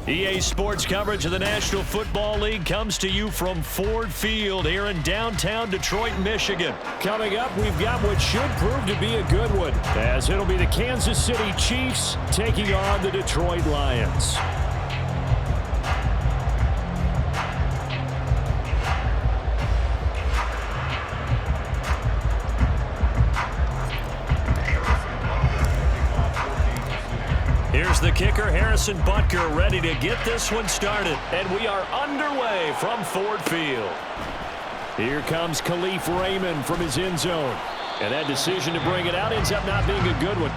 EA Sports coverage of the National Football League comes to you from Ford Field here in downtown Detroit, Michigan. Coming up, we've got what should prove to be a good one, as it'll be the Kansas City Chiefs taking on the Detroit Lions. Here's the kicker, Harrison Butker, ready to get this one started. And we are underway from Ford Field. Here comes Khalif Raymond from his end zone. And that decision to bring it out ends up not being a good one.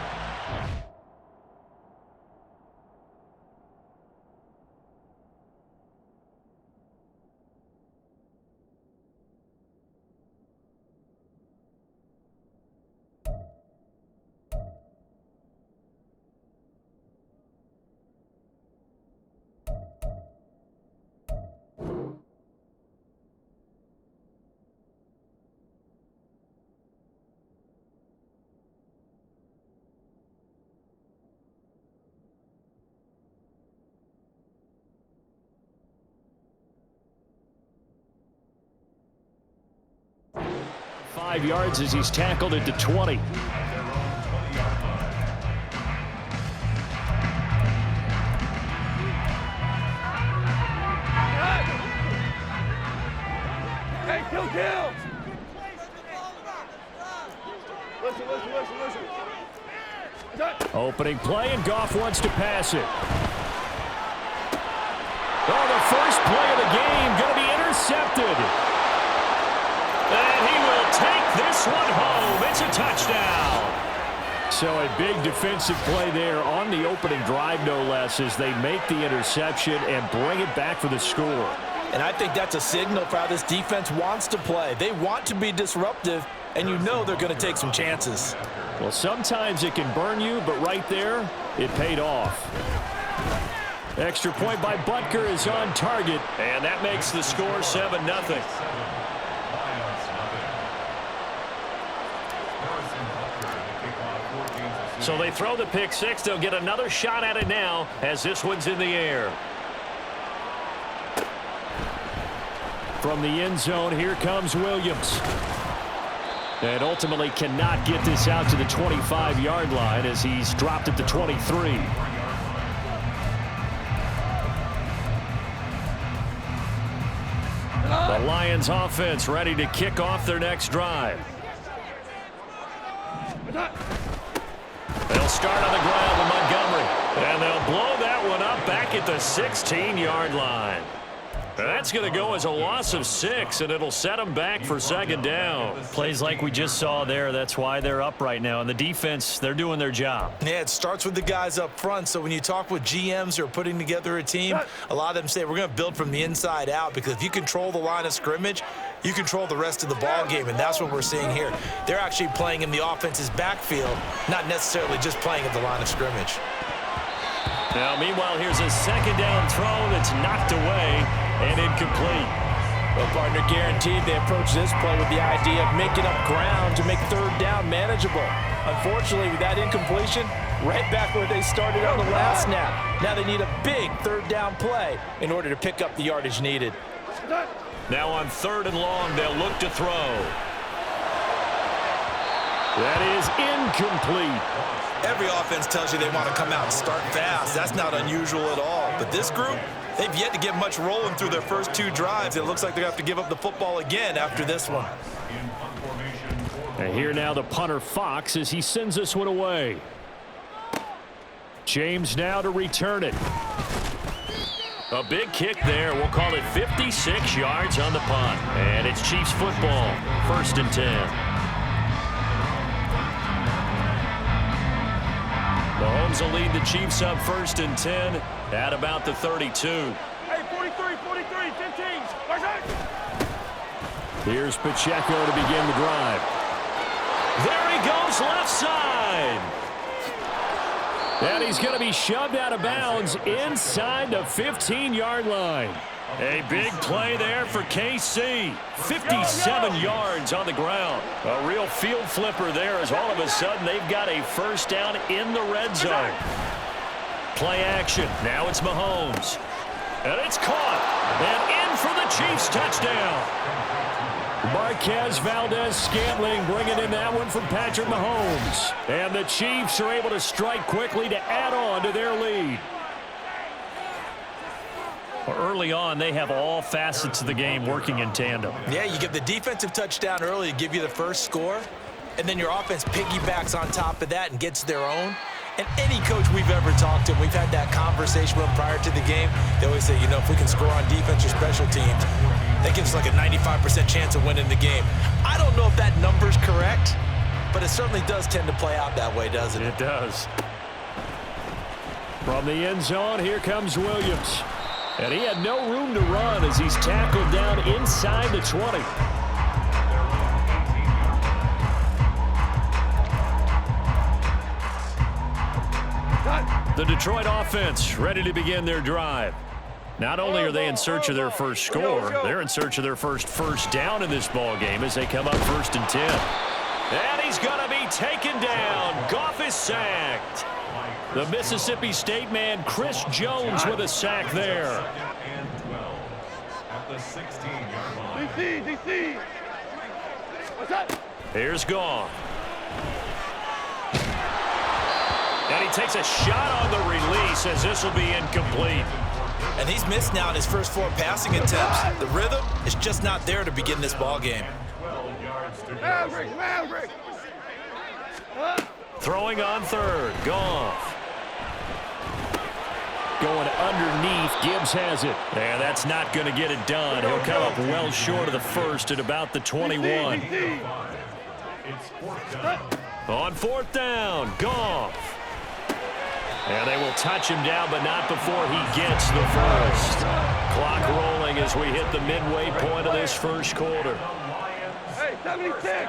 Yards as he's tackled at the 20. Hey, kill. Listen. Opening play, and Goff wants to pass it. Oh, the first play of the game going to be intercepted. And he will take this one home. It's a touchdown. So a big defensive play there on the opening drive, no less, as they make the interception and bring it back for the score. And I think that's a signal for how this defense wants to play. They want to be disruptive, and you know they're going to take some chances. Well, sometimes it can burn you, but right there, it paid off. Extra point by Butker is on target, and that makes the score 7-0. So they throw the pick six. They'll get another shot at it now as this one's in the air. From the end zone, here comes Williams. And ultimately cannot get this out to the 25-yard line as he's dropped at the 23. The Lions offense ready to kick off their next drive. They'll start on the ground with Montgomery. And they'll blow that one up back at the 16-yard line. That's going to go as a loss of 6, and it'll set them back for second down. Plays like we just saw there. That's why they're up right now. And the defense, they're doing their job. Yeah, it starts with the guys up front. So when you talk with GMs who are putting together a team, a lot of them say we're going to build from the inside out, because if you control the line of scrimmage, you control the rest of the ball game, and that's what we're seeing here. They're actually playing in the offense's backfield, not necessarily just playing at the line of scrimmage. Now, meanwhile, here's a second down throw that's knocked away and incomplete. Well, partner, guaranteed they approach this play with the idea of making up ground to make third down manageable. Unfortunately, with that incompletion, right back where they started on the last snap. Now they need a big third down play in order to pick up the yardage needed. Now on 3rd and long, they'll look to throw. That is incomplete. Every offense tells you they want to come out and start fast. That's not unusual at all. But this group, they've yet to get much rolling through their first 2 drives. It looks like they're going to have to give up the football again after this one. And here now the punter Fox as he sends this one away. James now to return it. A big kick there. We'll call it 56 yards on the punt. And it's Chiefs football. 1st and 10. Mahomes will lead the Chiefs up 1st and 10 at about the 32. Hey, 43, 15. Here's Pacheco to begin the drive. There he goes, left side. And he's going to be shoved out of bounds inside the 15-yard line. A big play there for KC. 57 yards on the ground. A real field flipper there as all of a sudden they've got a first down in the red zone. Play action. Now it's Mahomes. And it's caught. And in for the Chiefs touchdown. Marquez Valdez-Scantling bringing in that one from Patrick Mahomes. And the Chiefs are able to strike quickly to add on to their lead. Well, early on, they have all facets of the game working in tandem. Yeah, you give the defensive touchdown early to give you the first score, and then your offense piggybacks on top of that and gets their own. And any coach we've ever talked to, we've had that conversation with them prior to the game, they always say, you know, if we can score on defense or special teams, that gives us like a 95% chance of winning the game. I don't know if that number's correct, but it certainly does tend to play out that way, doesn't it? It does. From the end zone, here comes Williams. And he had no room to run as he's tackled down inside the 20. The Detroit offense ready to begin their drive. Not only are they in search of their first score, they're in search of their first down in this ball game as they come up 1st and 10. And he's going to be taken down. Goff is sacked. The Mississippi State man, Chris Jones, with a sack there. DC. What's that? Here's Goff. And he takes a shot on the release as this will be incomplete. And he's missed now in his first 4 passing attempts. The rhythm is just not there to begin this ball game. Maverick. Throwing on 3rd, Goff. Going underneath, Gibbs has it. And that's not going to get it done. He'll come up well short of the first at about the 21. On 4th down, Goff. And they will touch him down, but not before he gets the first. Clock rolling as we hit the midway point of this first quarter. Hey, 76.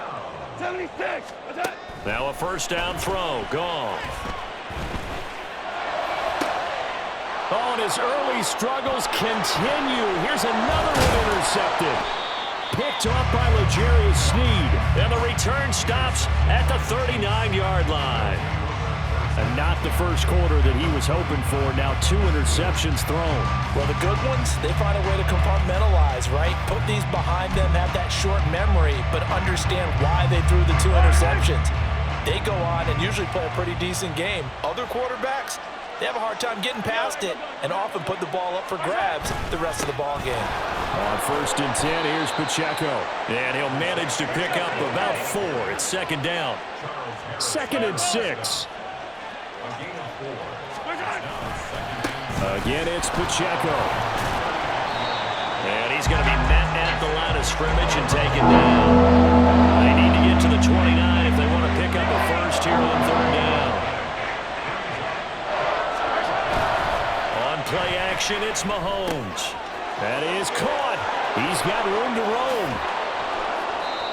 What's that? Now a first down throw, Goff. Oh, and his early struggles continue. Here's another one intercepted. Picked off by L'Jarius Sneed. And the return stops at the 39-yard line. And not the first quarter that he was hoping for. Now 2 interceptions thrown. Well, the good ones, they find a way to compartmentalize, right? Put these behind them, have that short memory, but understand why they threw the 2 interceptions. They go on and usually play a pretty decent game. Other quarterbacks, they have a hard time getting past it and often put the ball up for grabs the rest of the ball game. On 1st and 10, here's Pacheco. And he'll manage to pick up about 4. It's 2nd down. 2nd and 6. Again, it's Pacheco. And he's going to be met at the line of scrimmage and taken down. They need to get to the 29 if they want to pick up a first here on 3rd down. On play action, it's Mahomes. That is caught. He's got room to roam.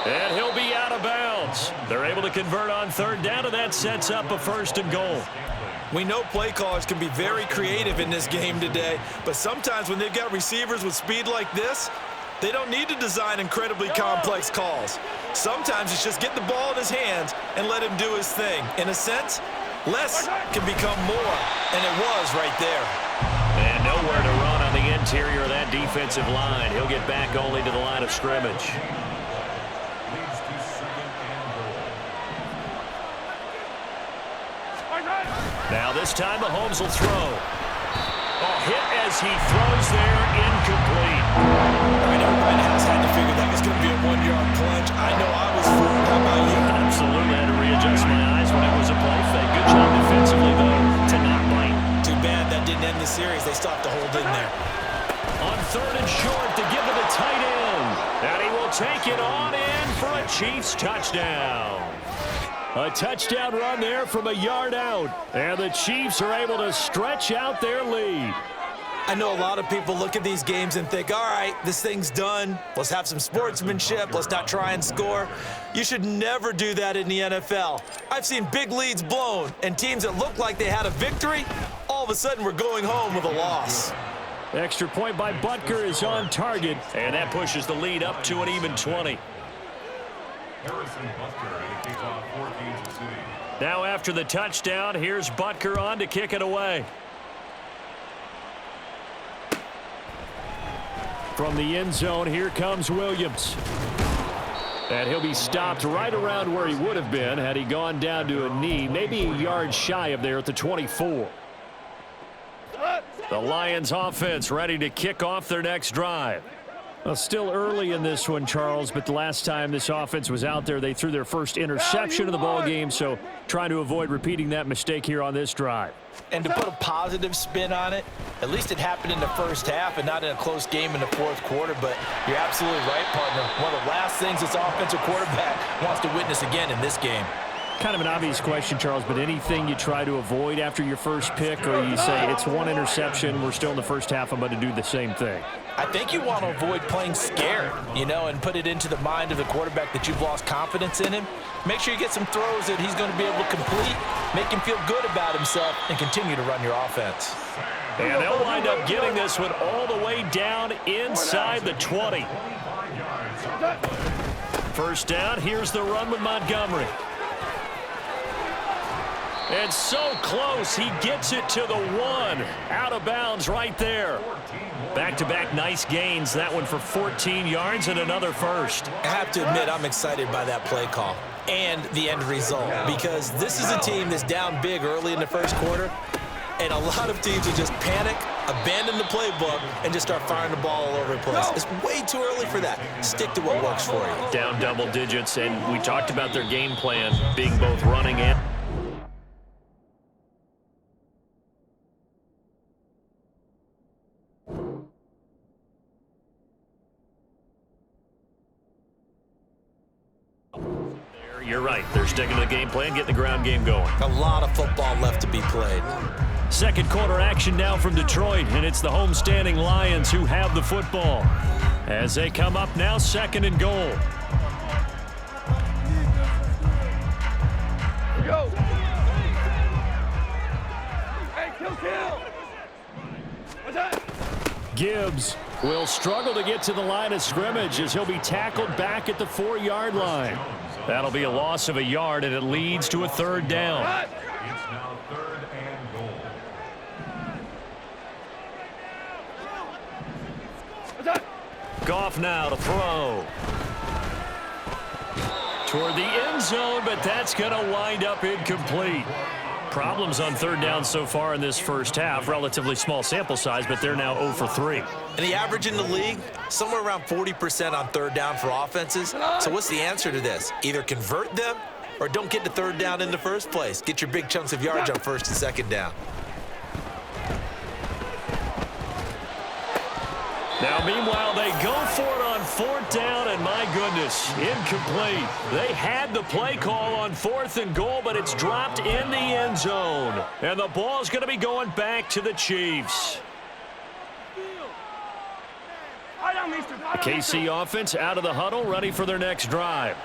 And he'll be out of bounds. They're able to convert on 3rd down, and that sets up a 1st and goal. We know play callers can be very creative in this game today, but sometimes when they've got receivers with speed like this, they don't need to design incredibly complex calls. Sometimes it's just get the ball in his hands and let him do his thing. In a sense, less can become more, and it was right there. And nowhere to run on the interior of that defensive line. He'll get back only to the line of scrimmage. Now this time Mahomes will throw. Oh, hit as he throws there, incomplete. I know everybody has had to figure that was going to be a 1-yard plunge. I know I was fooled. How about you? Absolutely. I had to readjust my eyes when it was a play fake. Good job defensively, though, to not bite. Too bad that didn't end the series. They still have to hold in there. On 3rd and short to give to the tight end. And he will take it on in for a Chiefs touchdown. A touchdown run there from a yard out. And the Chiefs are able to stretch out their lead. I know a lot of people look at these games and think, all right, this thing's done. Let's have some sportsmanship. Let's not try and score. You should never do that in the NFL. I've seen big leads blown, and teams that looked like they had a victory, all of a sudden we're going home with a loss. Extra point by Butker is on target, and that pushes the lead up to an even 20. Now after the touchdown, here's Butker on to kick it away. From the end zone, here comes Williams. And he'll be stopped right around where he would have been had he gone down to a knee, maybe a yard shy of there at the 24. The Lions offense ready to kick off their next drive. Well, still early in this one, Charles, but the last time this offense was out there, they threw their first interception of the ball game, so trying to avoid repeating that mistake here on this drive. And to put a positive spin on it, at least it happened in the first half and not in a close game in the fourth quarter, but you're absolutely right, partner. One of the last things this offensive quarterback wants to witness again in this game. Kind of an obvious question, Charles, but anything you try to avoid after your first pick, or you say it's one interception, we're still in the first half, I'm going to do the same thing? I think you want to avoid playing scared, and put it into the mind of the quarterback that you've lost confidence in him. Make sure you get some throws that he's going to be able to complete, make him feel good about himself, and continue to run your offense. And they'll wind up getting this one all the way down inside the 20. First down, here's the run with Montgomery. And so close, he gets it to the 1. Out of bounds right there. Back-to-back nice gains. That one for 14 yards and another first. I have to admit, I'm excited by that play call and the end result, because this is a team that's down big early in the first quarter, and a lot of teams will just panic, abandon the playbook, and just start firing the ball all over the place. It's way too early for that. Stick to what works for you. Down double digits, and we talked about their game plan being both running and You're right. They're sticking to the game plan, getting the ground game going. A lot of football left to be played. Second quarter action now from Detroit, and it's the homestanding Lions who have the football. As they come up now, 2nd and goal. Go. Hey, kill. What's that? Gibbs will struggle to get to the line of scrimmage as he'll be tackled back at the 4-yard line. That'll be a loss of a yard, and it leads to a 3rd down. It's now 3rd and goal. What's that? Goff now to throw. Toward the end zone, but that's going to wind up incomplete. Problems on 3rd down so far in this first half. Relatively small sample size, but they're now 0 for 3. And the average in the league, somewhere around 40% on 3rd down for offenses. So what's the answer to this? Either convert them or don't get to 3rd down in the first place. Get your big chunks of yards on 1st and 2nd down. Now, meanwhile, they go for it on 4th down, and my goodness, incomplete. They had the play call on 4th and goal, but it's dropped in the end zone. And the ball's going to be going back to the Chiefs. The KC offense out of the huddle, ready for their next drive.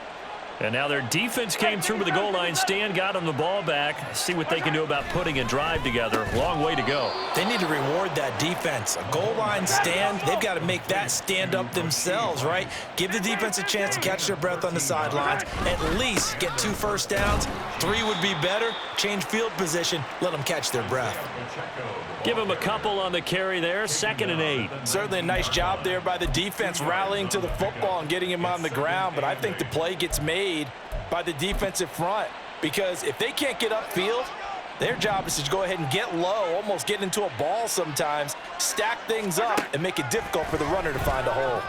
And now their defense came through with the goal line stand, got them the ball back. See what they can do about putting a drive together. Long way to go. They need to reward that defense. A goal line stand, they've got to make that stand up themselves, right? Give the defense a chance to catch their breath on the sidelines. At least get 2 first downs. 3 would be better. Change field position. Let them catch their breath. Give them a couple on the carry there. 2nd and 8. Certainly a nice job there by the defense rallying to the football and getting him on the ground, but I think the play gets made by the defensive front, because if they can't get upfield, their job is to go ahead and get low, almost get into a ball sometimes, stack things up, and make it difficult for the runner to find a hole.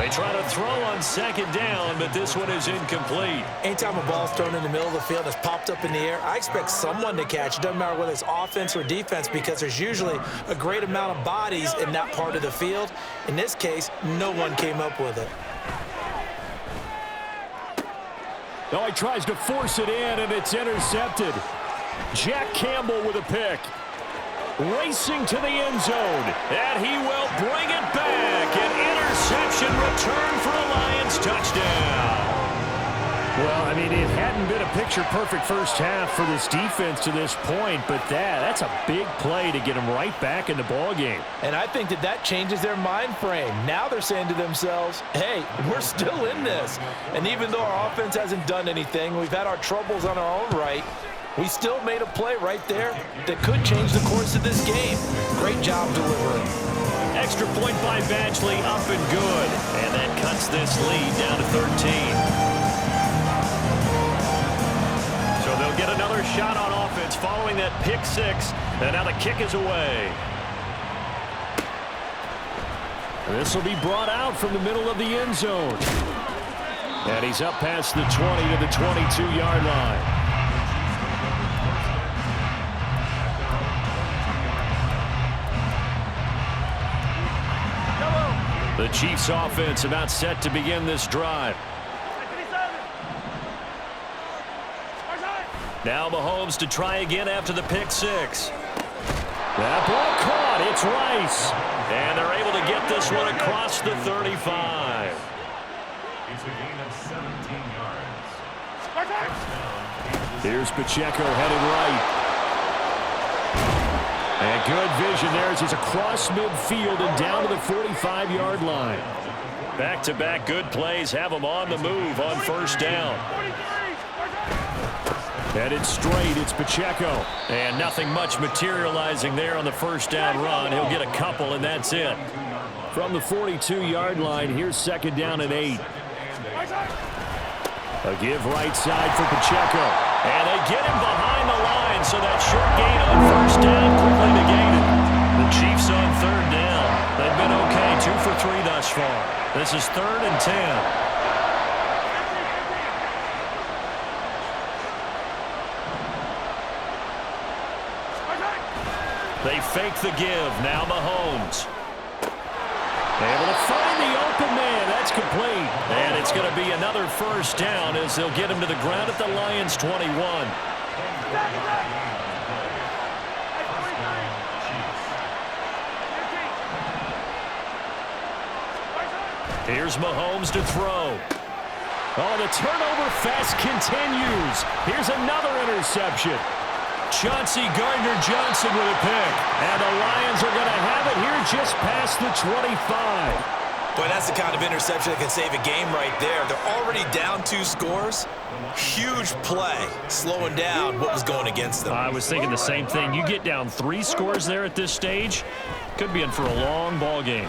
They try to throw on 2nd down, but this one is incomplete. Anytime a ball's thrown in the middle of the field and it's popped up in the air, I expect someone to catch. It doesn't matter whether it's offense or defense, because there's usually a great amount of bodies in that part of the field. In this case, no one came up with it. Oh, he tries to force it in, and it's intercepted. Jack Campbell with a pick. Racing to the end zone, and he will bring it back. An interception return for a Lions touchdown. Well, I mean, it hadn't been a picture-perfect first half for this defense to this point, but that's a big play to get them right back in the ballgame. And I think that changes their mind frame. Now they're saying to themselves, hey, we're still in this. And even though our offense hasn't done anything, we've had our troubles on our own right, we still made a play right there that could change the course of this game. Great job delivering. extra point by Batchley up and good. And that cuts this lead down to 13. So they'll get another shot on offense following that pick six. And now the kick is away. This will be brought out from the middle of the end zone. And he's up past the 20 to the 22-yard line. The Chiefs offense about set to begin this drive. Now Mahomes to try again after the pick six. That ball caught. It's Rice. And they're able to get this one across the 35. It's a gain of 17 yards. Here's Pacheco headed right. And good vision there as he's across midfield and down to the 45-yard line. Back-to-back good plays have him on the move on first down. Headed straight, it's Pacheco. And nothing much materializing there on the first down run. He'll get a couple, and that's it. From the 42-yard line, here's second down and 8. A give right side for Pacheco. And they get him behind the line, so that short gain on first down quickly negated. The Chiefs on third down. They've been okay, 2 for 3 thus far. This is 3rd and 10. They fake the give. Now Mahomes. Able to find the open man. That's complete. And it's going to be another first down as they'll get him to the ground at the Lions' 21. Here's Mahomes to throw. Oh, the turnover fest continues. Here's another interception. Chauncey Gardner-Johnson with a pick. And the Lions are going to have it here just past the 25. Boy, that's the kind of interception that can save a game right there. They're already down 2 scores. Huge play, slowing down what was going against them. I was thinking the same thing. You get down 3 scores there at this stage, could be in for a long ball game.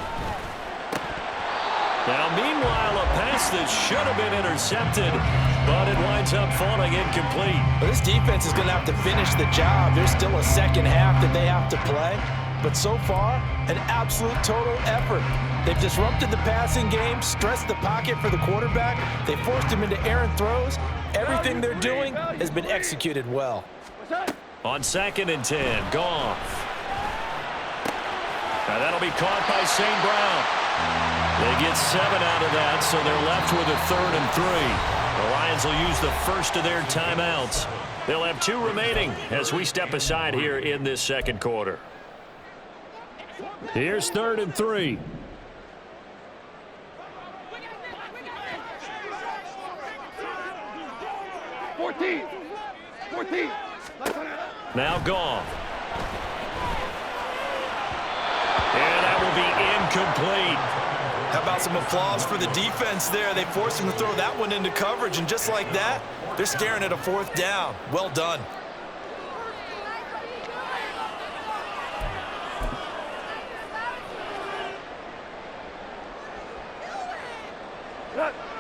Now, meanwhile, a pass that should have been intercepted, but it winds up falling incomplete. But this defense is going to have to finish the job. There's still a second half that they have to play. But so far, an absolute total effort. They've disrupted the passing game, stressed the pocket for the quarterback. They forced him into errant throws. Everything they're doing has been executed well. On 2nd and 10, Goff. Now that'll be caught by St. Brown. They get 7 out of that, so they're left with a 3rd and 3. The Lions will use the first of their timeouts. They'll have 2 remaining as we step aside here in this second quarter. Here's 3rd and 3. Now Goff. And that will be incomplete. How about some applause for the defense there? They forced him to throw that one into coverage, and just like that, they're staring at a 4th down. Well done.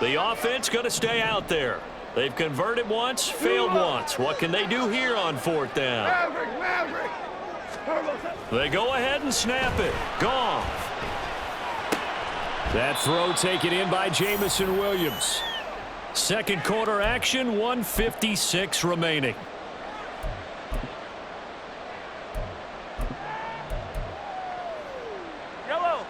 The offense going to stay out there. They've converted once, failed once. What can they do here on 4th down? Maverick. They go ahead and snap it. Goff. That throw taken in by Jamison Williams. Second quarter action, 1:56 remaining. Yellow.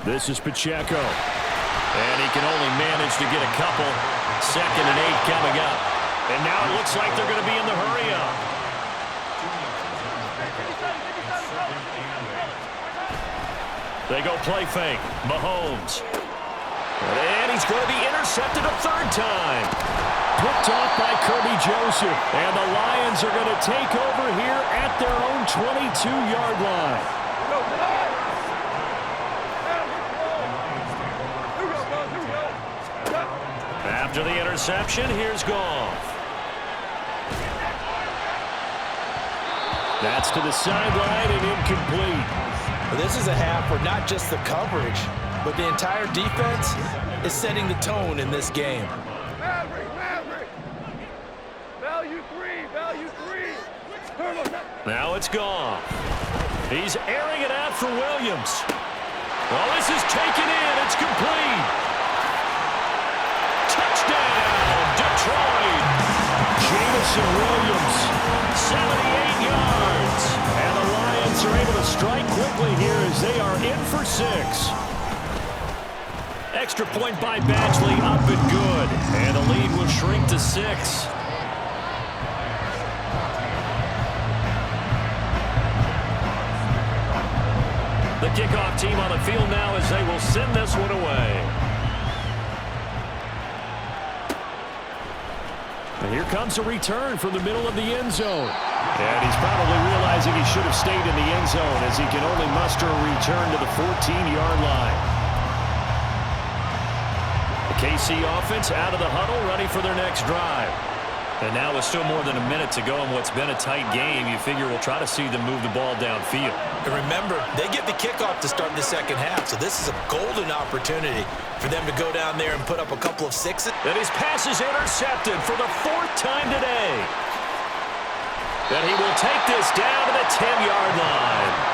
This is Pacheco. And he can only manage to get a couple. 2nd and 8 coming up. And now it looks like they're going to be in the hurry-up. They go play fake. Mahomes. And he's going to be intercepted a 3rd time. Picked off by Kirby Joseph. And the Lions are going to take over here at their own 22-yard line. After the interception, here's Goff. That's to the sideline and incomplete. Well, this is a half where not just the coverage, but the entire defense is setting the tone in this game. Maverick, Maverick. Value three. Now it's gone. He's airing it out for Williams. Oh, this is taken in. It's complete. Touchdown, Detroit. Jamison Williams, 78 yards. And the Lions are able to strike quickly here as they are in for 6. Extra point by Badgley, up and good. And the lead will shrink to 6. The kickoff team on the field now as they will send this one away. And here comes a return from the middle of the end zone. And he's probably realizing he should have stayed in the end zone as he can only muster a return to the 14-yard line. The KC offense out of the huddle, ready for their next drive. And now with still more than a minute to go in what's been a tight game, you figure we'll try to see them move the ball downfield. And remember, they get the kickoff to start the second half, so this is a golden opportunity for them to go down there and put up a couple of sixes. And his pass is intercepted for the 4th time today. And he will take this down to the 10-yard line.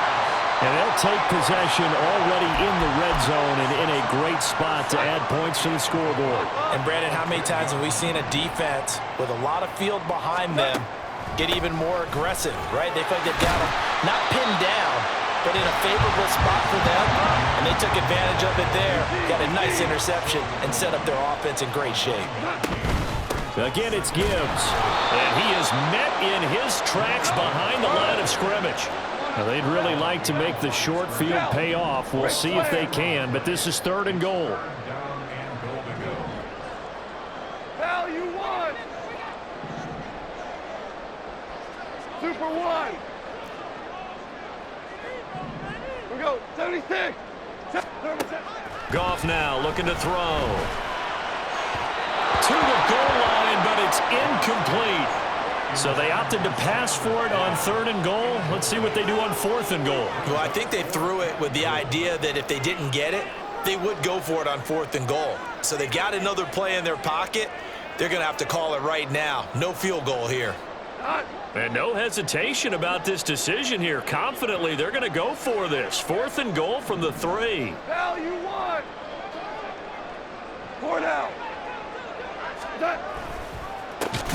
And they'll take possession already in the red zone and in a great spot to add points to the scoreboard. And Brandon, how many times have we seen a defense with a lot of field behind them get even more aggressive, right? They feel like they've got them not pinned down, but in a favorable spot for them, and they took advantage of it there. Got a nice interception and set up their offense in great shape. Again, it's Gibbs. And he is met in his tracks behind the line of scrimmage. Now, they'd really like to make the short field pay off. We'll see if they can, but this is 3rd and goal. Value 1. Super 1. We go, 76. Goff now looking to throw. To the goal line, but it's incomplete. So they opted to pass for it on 3rd and goal. Let's see what they do on 4th and goal. Well, I think they threw it with the idea that if they didn't get it, they would go for it on 4th and goal. So they got another play in their pocket. They're going to have to call it right now. No field goal here. And no hesitation about this decision here. Confidently, they're going to go for this. 4th and goal from the 3. Value 1. 4 down.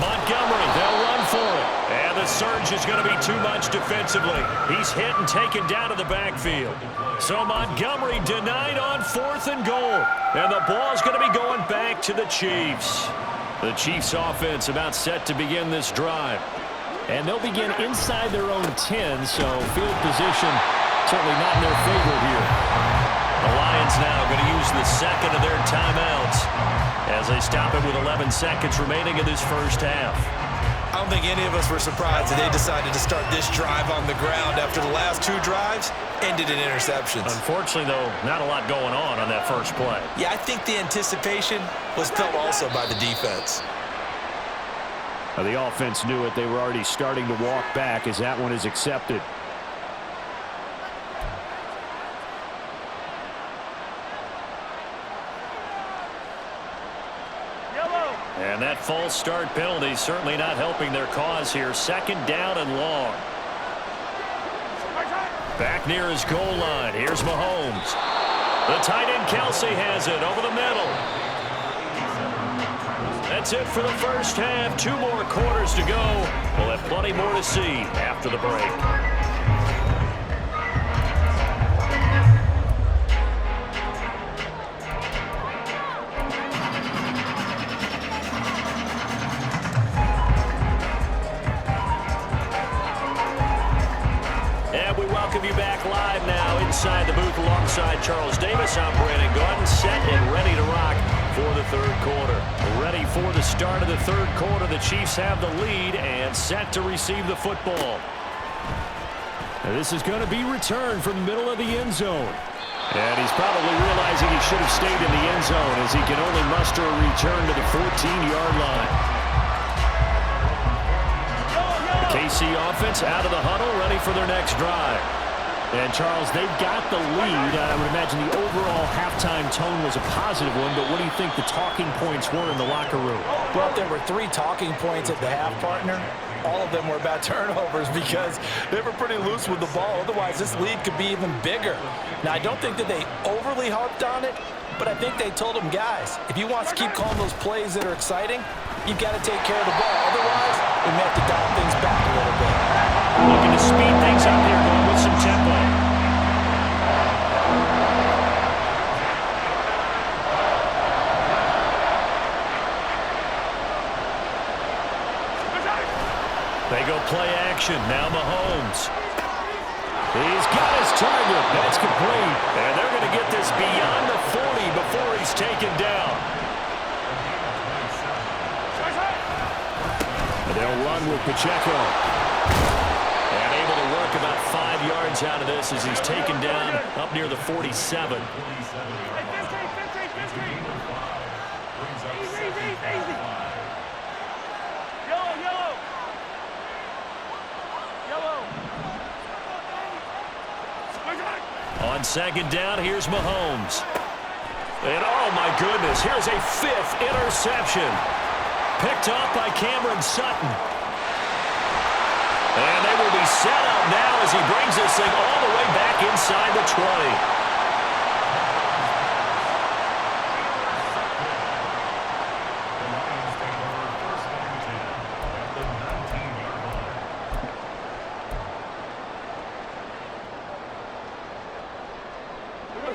Montgomery, they'll run for it. And the surge is going to be too much defensively. He's hit and taken down to the backfield. So Montgomery denied on 4th and goal. And the ball's going to be going back to the Chiefs. The Chiefs offense about set to begin this drive. And they'll begin inside their own 10, so field position certainly not in their favor here. The Lions now going to use the second of their timeouts as they stop it with 11 seconds remaining in this first half. I don't think any of us were surprised that they decided to start this drive on the ground after the last 2 drives ended in interceptions. Unfortunately, though, not a lot going on that first play. Yeah, I think the anticipation was felt also by the defense. Now, the offense knew it. They were already starting to walk back as that one is accepted. And that false start penalty certainly not helping their cause here. 2nd down and long. Back near his goal line. Here's Mahomes. The tight end Kelsey has it over the middle. That's it for the first half. 2 more quarters to go. We'll have plenty more to see after the break. Welcome you back live now inside the booth alongside Charles Davis. I'm Brandon Gordon, set and ready to rock for the 3rd quarter. Ready for the start of the 3rd quarter. The Chiefs have the lead and set to receive the football. Now this is going to be returned from the middle of the end zone. And he's probably realizing he should have stayed in the end zone as he can only muster a return to the 14-yard line. The KC offense out of the huddle, ready for their next drive. And, Charles, they've got the lead. I would imagine the overall halftime tone was a positive one, but what do you think the talking points were in the locker room? Well, there were 3 talking points at the half, partner. All of them were about turnovers because they were pretty loose with the ball. Otherwise, this lead could be even bigger. Now, I don't think that they overly harped on it, but I think they told them, guys, if you want to keep calling those plays that are exciting, you've got to take care of the ball. Otherwise, we may have to dial things back a little bit. Looking to speed things up here, going with some tempo. They go play action. Now Mahomes. He's got his target. That's complete. And they're going to get this beyond the 40 before he's taken down. And they'll run with Pacheco. And able to work about 5 yards out of this as he's taken down up near the 47. On second down, here's Mahomes. And oh my goodness, here's a 5th interception. Picked off by Cameron Sutton. And they will be set up now as he brings this thing all the way back inside the 20.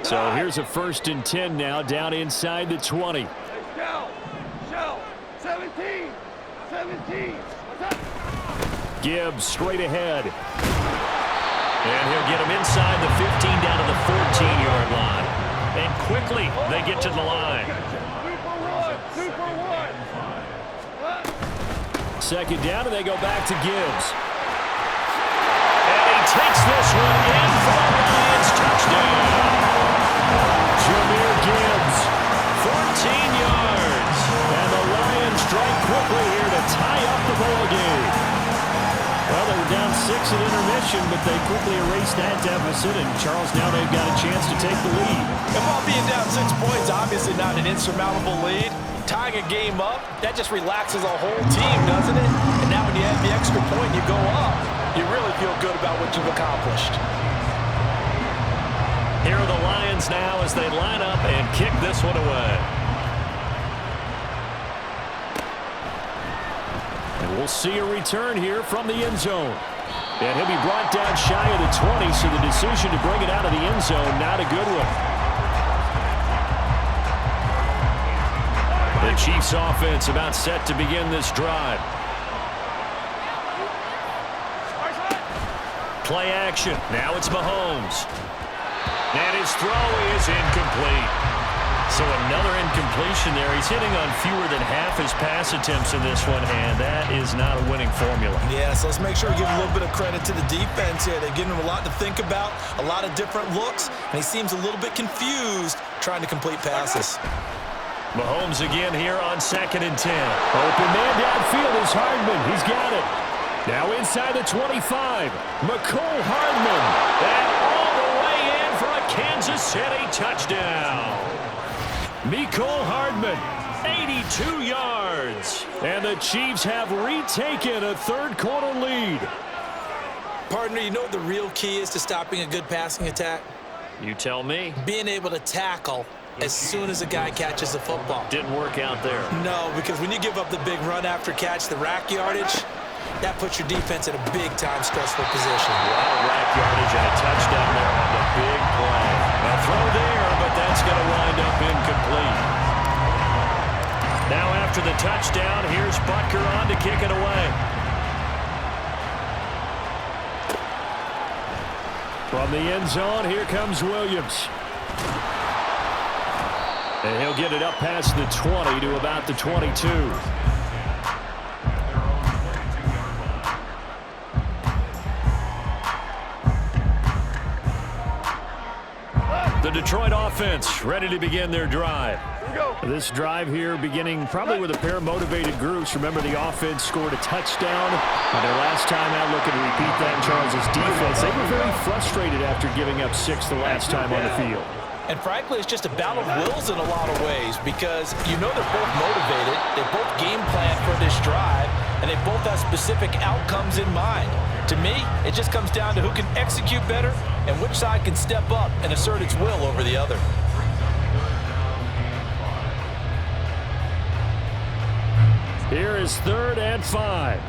So here's a 1st and 10 now, down inside the 20. Shell, 17. What's up? Gibbs straight ahead. And he'll get him inside the 15 down to the 14-yard line. And quickly they get to the line. Super one. Second down, and they go back to Gibbs. And he takes this one in for the Lions touchdown. Jahmyr Gibbs, 14 yards. And the Lions strike quickly here to tie up the ball game. Well, they were down 6 at intermission, but they quickly erased that deficit. And, Charles, now they've got a chance to take the lead. And while being down 6 points, obviously not an insurmountable lead, tying a game up, that just relaxes a whole team, doesn't it? And now when you have the extra point, you go up, you really feel good about what you've accomplished. Here are the Lions now as they line up and kick this one away. And we'll see a return here from the end zone. And he'll be brought down shy of the 20, so the decision to bring it out of the end zone, not a good one. The Chiefs offense about set to begin this drive. Play action. Now it's Mahomes. And his throw is incomplete. So another incompletion there. He's hitting on fewer than half his pass attempts in this one, and that is not a winning formula. Yeah, so let's make sure we give a little bit of credit to the defense here. They've given him a lot to think about, a lot of different looks, and he seems a little bit confused trying to complete passes. Mahomes again here on 2nd and 10. Open man downfield is Hardman. He's got it. Now inside the 25. Mecole Hardman. And all the way in for a Kansas City touchdown. Mecole Hardman, 82 yards. And the Chiefs have retaken a 3rd-quarter lead. Partner, you know what the real key is to stopping a good passing attack? You tell me. Being able to tackle as soon as a guy catches the football. Didn't work out there. No, because when you give up the big run after catch, the rack yardage, that puts your defense in a big-time stressful position. A lot of rack yardage and a touchdown there on the big play. A throw there, but that's going to wind up incomplete. Now after the touchdown, here's Butker on to kick it away. From the end zone, here comes Williams. And he'll get it up past the 20 to about the 22. The Detroit offense ready to begin their drive. go. This drive here beginning probably with a pair of motivated groups. Remember, the offense scored a touchdown. And their last time out, looking to repeat that in Charles' defense. They were very frustrated after giving up 6 the last time on the field. And frankly, it's just a battle of wills in a lot of ways because you know they're both motivated, they both game plan for this drive, and they both have specific outcomes in mind. To me, it just comes down to who can execute better and which side can step up and assert its will over the other. Here is 3rd and 5.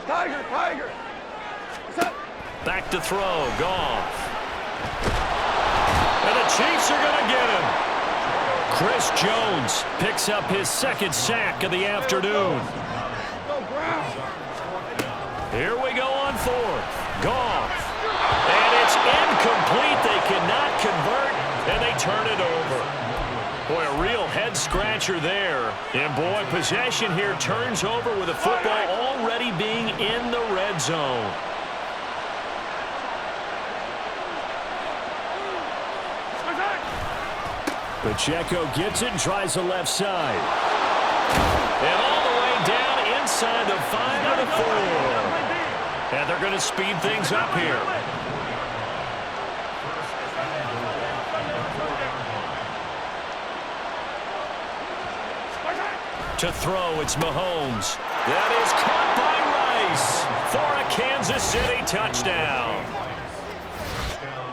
Tiger, Tiger. What's up? Back to throw, Goff. And the Chiefs are going to get him. Chris Jones picks up his 2nd sack of the afternoon. Go Brown. Here we go on 4th. Goff. And it's incomplete. They cannot convert, and they turn it over. Boy, a real head-scratcher there. And, boy, possession here turns over with the football already being in the red zone. Pacheco gets it and tries the left side. And all the way down inside the 5 to the 4. And they're going to speed things up here. To throw, it's Mahomes. That is caught by Rice for a Kansas City touchdown.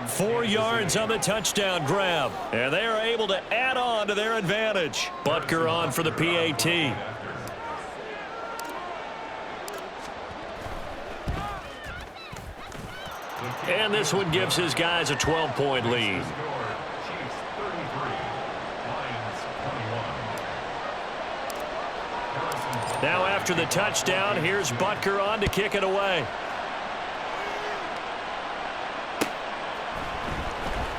4 yards on the touchdown grab, and they are able to add on to their advantage. Butker on for the PAT. And this one gives his guys a 12-point lead. Now after the touchdown, here's Butker on to kick it away.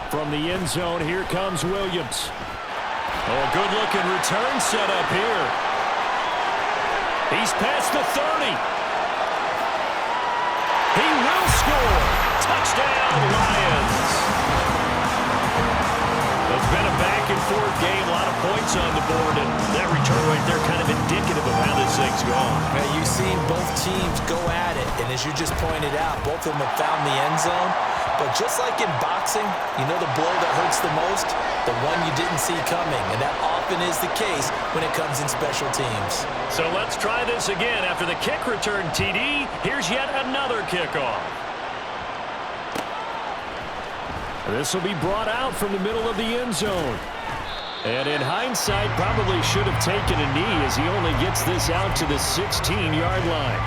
From the end zone, here comes Williams. Oh, good-looking return set up here. He's past the 30. He will score. Touchdown, Lions. It's been a back-and-forth game, a lot of points on the board, and that return right there kind of indicative of how this thing's gone. Man, you've seen both teams go at it, and as you just pointed out, both of them have found the end zone. But just like in boxing, you know the blow that hurts the most? The one you didn't see coming, and that often is the case when it comes in special teams. So let's try this again. After the kick return, TD, here's yet another kickoff. This will be brought out from the middle of the end zone. And in hindsight, probably should have taken a knee as he only gets this out to the 16-yard line.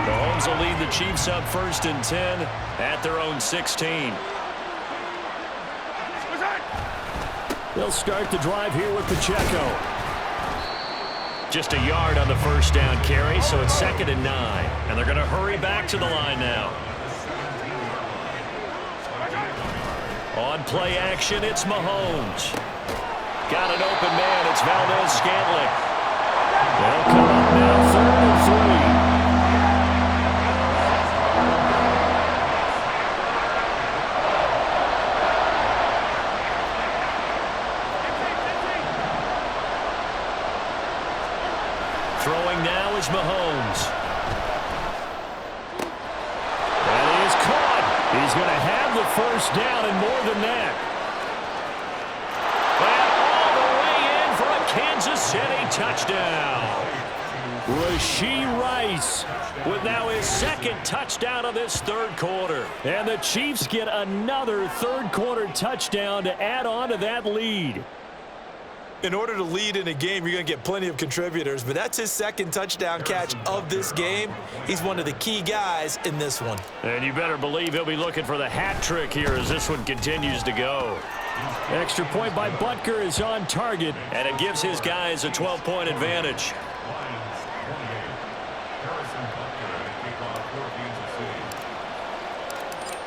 Mahomes will lead the Chiefs up 1st and 10 at their own 16. They'll start the drive here with Pacheco. Just a yard on the 1st down carry, so it's 2nd and 9. And they're going to hurry back to the line now. On play action, it's Mahomes. Got an open man, it's Valdez-Scantling. They'll come up now 3rd and 3. Throwing now is Mahomes. And he is caught. He's going to have the 1st down and more than that. And all the way in for a Kansas City touchdown. Rashee Rice with now his 2nd touchdown of this 3rd quarter. And the Chiefs get another 3rd quarter touchdown to add on to that lead. In order to lead in a game, you're going to get plenty of contributors, but that's his 2nd touchdown catch of this game. He's one of the key guys in this one. And you better believe he'll be looking for the hat trick here as this one continues to go. Extra point by Butker is on target, and it gives his guys a 12-point advantage.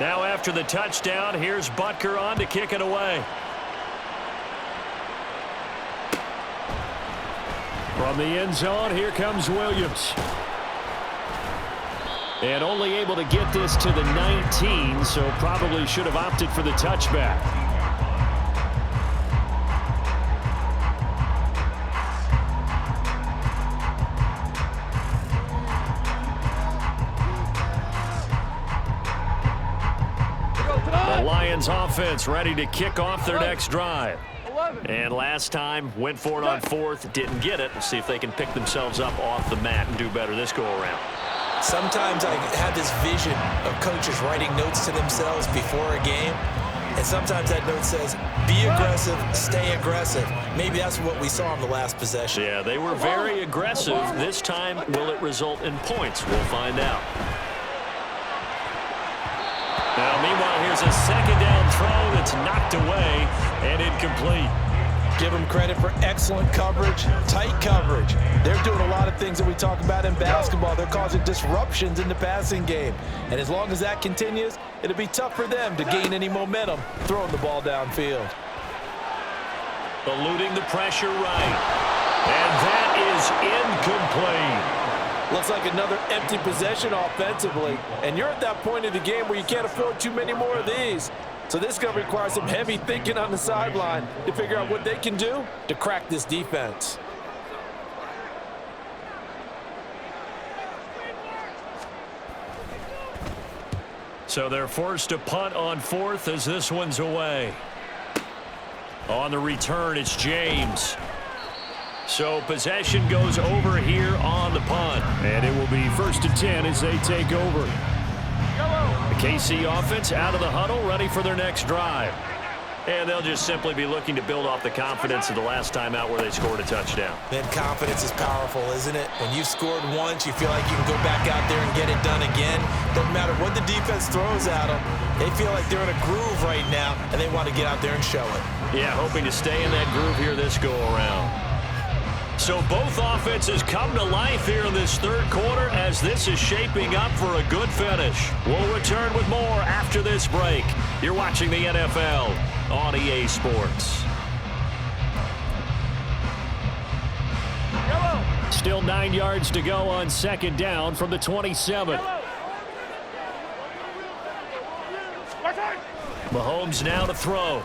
Now after the touchdown, here's Butker on to kick it away. From the end zone, here comes Williams. And only able to get this to the 19, so probably should have opted for the touchback. The Lions offense ready to kick off their next drive. And last time, went for it on fourth, didn't get it. See if they can pick themselves up off the mat and do better this go-around. Sometimes I have this vision of coaches writing notes to themselves before a game, and sometimes that note says, be aggressive, stay aggressive. Maybe that's what we saw in the last possession. Yeah, they were very aggressive. This time, will it result in points? We'll find out. Now, meanwhile, here's a second down throw that's knocked away and incomplete. Give them credit for excellent coverage, tight coverage. They're doing a lot of things that we talk about in basketball. They're causing disruptions in the passing game. And as long as that continues, it'll be tough for them to gain any momentum throwing the ball downfield. Eluding the pressure right. And that is incomplete. Looks like another empty possession offensively. And you're at that point of the game where you can't afford too many more of these. So this is going to require some heavy thinking on the sideline to figure out what they can do to crack this defense. So they're forced to punt on fourth as this one's away. On the return, it's James. So possession goes over here on the punt. And it will be 1st and 10 as they take over. The KC offense out of the huddle, ready for their next drive. And they'll just simply be looking to build off the confidence of the last time out where they scored a touchdown. Then confidence is powerful, isn't it? When you've scored once, you feel like you can go back out there and get it done again. Doesn't matter what the defense throws at them. They feel like they're in a groove right now, and they want to get out there and show it. Yeah, hoping to stay in that groove here this go-around. So both offenses come to life here in this third quarter as this is shaping up for a good finish. We'll return with more after this break. You're watching the NFL on EA Sports. Still 9 yards to go on second down from the 27. Mahomes now to throw.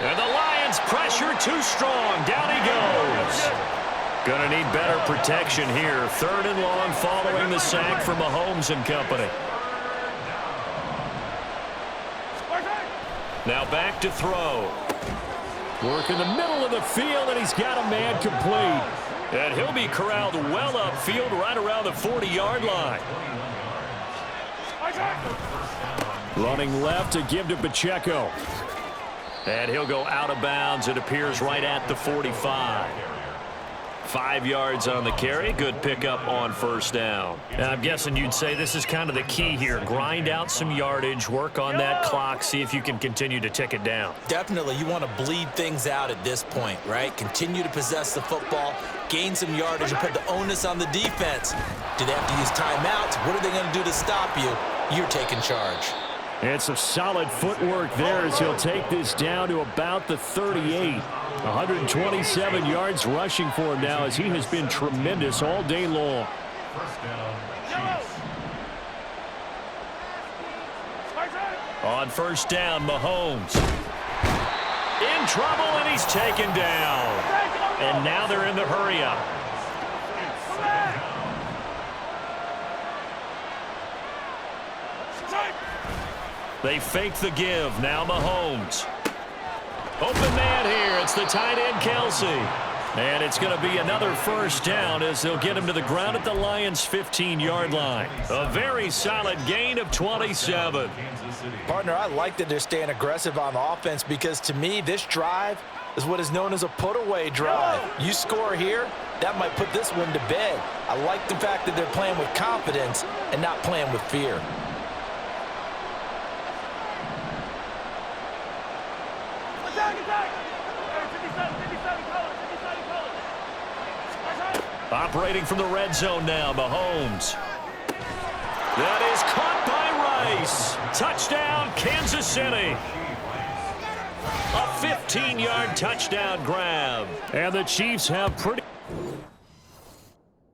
And the Lions pressure too strong. Down he goes. Gonna need better protection here. 3rd and long following the sack for Mahomes and company. Now back to throw. Work in the middle of the field, and he's got a man complete. And he'll be corralled well upfield right around the 40-yard line. Running left to give to Pacheco. And he'll go out of bounds. It appears right at the 45. 5 yards on the carry. Good pickup on first down. And I'm guessing you'd say this is kind of the key here. Grind out some yardage, work on that clock, see if you can continue to tick it down. Definitely, you want to bleed things out at this point, right? Continue to possess the football, gain some yardage, and put the onus on the defense. Do they have to use timeouts? What are they going to do to stop you? You're taking charge. And some solid footwork there as he'll take this down to about the 38. 127 yards rushing for him now as he has been tremendous all day long. On first down, Mahomes. In trouble, and he's taken down. And now they're in the hurry-up. They fake the give. Now Mahomes. Open man here. It's the tight end, Kelsey. And it's going to be another first down as they'll get him to the ground at the Lions' 15-yard line. A very solid gain of 27. Partner, I like that they're staying aggressive on offense because, to me, this drive is what is known as a put-away drive. You score here, that might put this one to bed. I like the fact that they're playing with confidence and not playing with fear. Operating from the red zone now, Mahomes. That is caught by Rice. Touchdown, Kansas City. A 15-yard touchdown grab. And the Chiefs have pretty